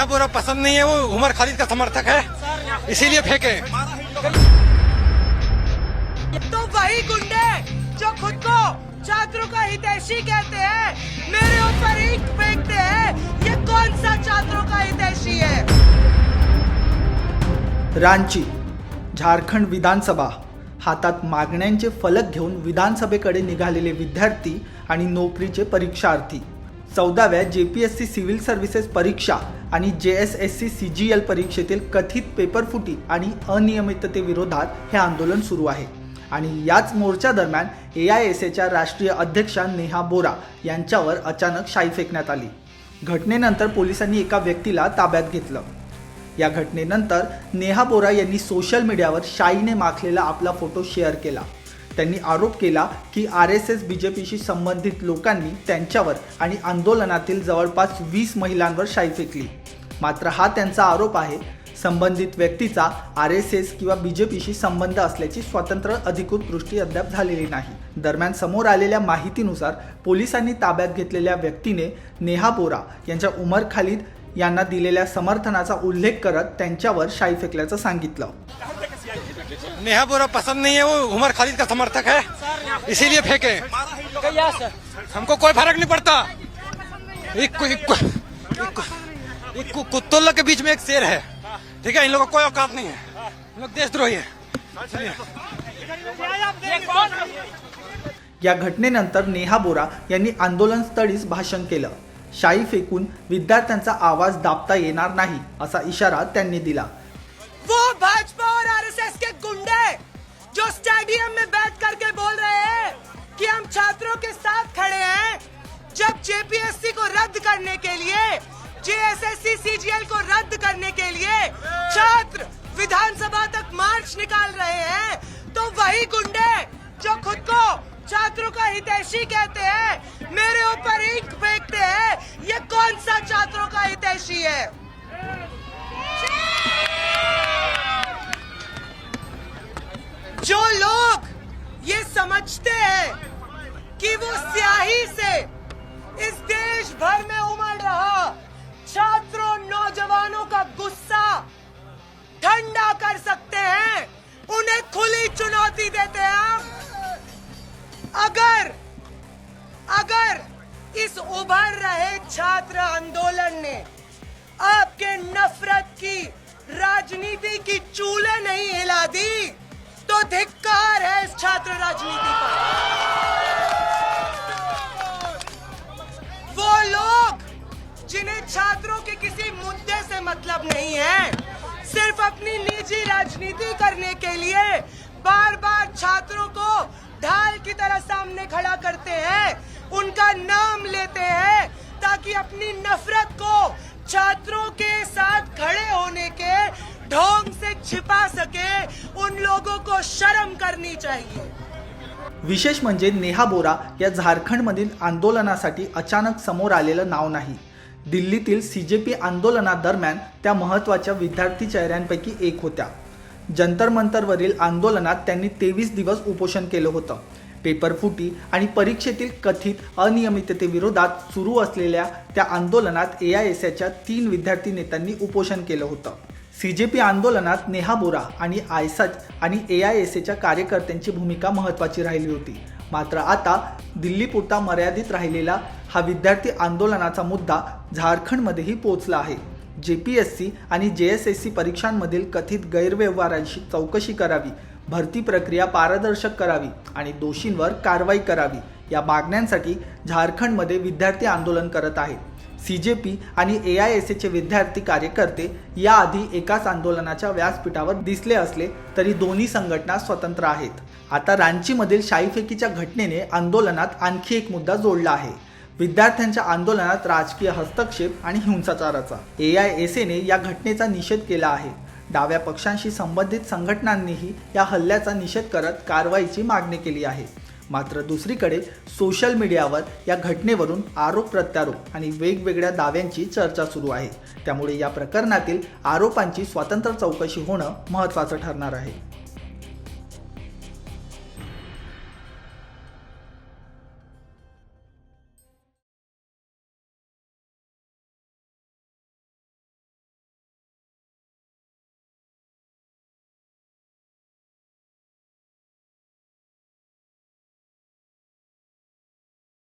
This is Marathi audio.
नेहा बोरा पसंद नहीं है, वो उमर खालिद का समर्थक है, इसीलिए फेंके। तो वही गुंडे जो खुद को छात्रों का हितैषी कहते हैं, मेरे ऊपर ईंट फेंकते हैं, ये कौन सा छात्रों का हितैषी है? रांची झारखंड विधानसभा, हातात मागण्यांचे फलक घेऊन विधानसभेकडे निघालेले विद्यार्थी आणि नोकरीचे परीक्षार्थी 14व्या JPSC सिव्हिल सर्व्हिसेस परीक्षा आणि JSSC CGL परीक्षेतील कथित पेपरफुटी आणि अनियमिततेविरोधात हे आंदोलन सुरू आहे। आणि याच मोर्चा दरम्यान AISAच्या राष्ट्रीय अध्यक्षा नेहा बोरा यांच्यावर अचानक शाई फेकण्यात आली। घटनेनंतर पोलिसांनी एका व्यक्तीला ताब्यात घेतलं। या घटनेनंतर नेहा बोरा यांनी सोशल मीडियावर शाईने माखलेला आपला फोटो शेअर केला। त्यांनी आरोप केला की RSS BJPशी संबंधित लोकांनी त्यांच्यावर आणि आंदोलनातील जवळपास 20 महिलांवर शाई फेकली। मात्र हा त्यांचा आरोप आहे। संबंधित व्यक्तीचा RSS किंवा BJPशी संबंध असल्याची स्वतंत्र अधिकृत पुष्टी अद्याप झालेली नाही। दरम्यान समोर आलेल्या माहितीनुसार पोलिसांनी ताब्यात घेतलेल्या व्यक्तीने नेहा बोरा यांच्या उमर खालिद यांना दिलेल्या समर्थनाचा उल्लेख करत त्यांच्यावर शाई फेकल्याचं सांगितलं। नेहा बोरा पसंद नहीं है, वो उमर खालिद का समर्थक है, इसीलिए फेंके। हमको कोई फर्क नहीं पड़ता। एक कुत्तों के बीच में एक शेर है, ठीक है, इन लोगों को कोई औकात नहीं है, इन लोग देशद्रोही है। या घटनेनंतर नेहा बोरा यांनी आंदोलनस्थळीच भाषण केलं। शाई फेकून विद्यार्थ्यांचा आवाज दाबता येणार नाही असा इशारा त्यांनी दिला। वो भाजपा और RSS के गुंडे जो स्टेडियम में बैठ करके बोल रहे हैं कि हम छात्रों के साथ खड़े हैं, जब JPSC को रद्द करने के लिए, JSSC CGL को रद्द करने के लिए छात्र विधानसभा तक मार्च निकाल रहे हैं, तो वही गुंडे जो खुद को छात्रों का हितैषी कहते हैं, मेरे ऊपर ईंट फेंकते हैं, ये कौन सा छात्रों का हितैषी है? जो लोग ये समझते हैं कि वो स्याही से इस देश भर में उमड़ रहा छात्रों नौजवानों का गुस्सा ठंडा कर सकते हैं, उन्हें खुली चुनौती देते हैं हम। अगर इस उभर रहे छात्र आंदोलन ने आपके नफरत की राजनीति की चूल्हे नहीं हिला दी, तो धिक्कार है इस छात्र राजनीति पर। वो लोग जिन्हें छात्रों के किसी मुद्दे से मतलब नहीं है, सिर्फ अपनी निजी राजनीति करने के लिए बार बार छात्रों को ढाल की तरह सामने खड़ा करते हैं, उनका नाम लेते हैं ताकि अपनी नफरत को छात्रों के साथ खड़े होने के ढोंग से छिपा सके, उन लोगों को शर्म करनी चाहिए। विशेष म्हणजे नेहा बोरा या झारखंडमधील आंदोलनासाठी अचानक समोर आलेलं नाव नाही। दिल्लीतील CJP आंदोलनादरम्यान त्या महत्त्वाच्या विद्यार्थी चेहऱ्यांपैकी एक होत्या। जंतर मंतरवरील आंदोलनात त्यांनी 23 दिवस उपोषण केलं होतं। पेपरफुटी आणि परीक्षेतील कथित अनियमिततेविरोधात सुरू असलेल्या त्या आंदोलनात AISAच्या 3 विद्यार्थी नेत्यांनी उपोषण केलं होतं। CJP आंदोलनात नेहा बोरा आणि आयसाच आणि AISAच्या कार्यकर्त्यांची भूमिका महत्त्वाची राहिली होती। मात्र आता दिल्लीपुरता मर्यादित राहिलेला हा विद्यार्थी आंदोलनाचा मुद्दा झारखंडमध्येही पोहोचला आहे। JPSC आणि JSSC परीक्षांमधील कथित गैरव्यवहारांची चौकशी करावी, भरती प्रक्रिया पारदर्शक करावी आणि दोषींवर कारवाई करावी या मागण्यांसाठी झारखंडमध्ये विद्यार्थी आंदोलन करत आहेत। CJP आणि AISAचे विद्यार्थी कार्यकर्ते याआधी एकाच आंदोलनाच्या व्यासपीठावर दिसले असले तरी दोन्ही संघटना स्वतंत्र आहेत। आता रांचीमधील शाईफेकीच्या घटनेने आंदोलनात आणखी एक मुद्दा जोडला आहे, विद्यार्थ्यांच्या आंदोलनात राजकीय हस्तक्षेप आणि हिंसाचाराचा। AISAने या घटनेचा निषेध केला आहे। डाव्या पक्षांशी संबंधित संघटनांनीही या हल्ल्याचा निषेध करत कारवाईची मागणी केली आहे। मात्र दुसरीकडे सोशल मीडियावर या घटनेवरून आरोप प्रत्यारोप आणि वेगवेगळ्या दाव्यांची चर्चा सुरू आहे। त्यामुळे या प्रकरणातील आरोपांची स्वतंत्र चौकशी होणं महत्त्वाचं ठरणार आहे।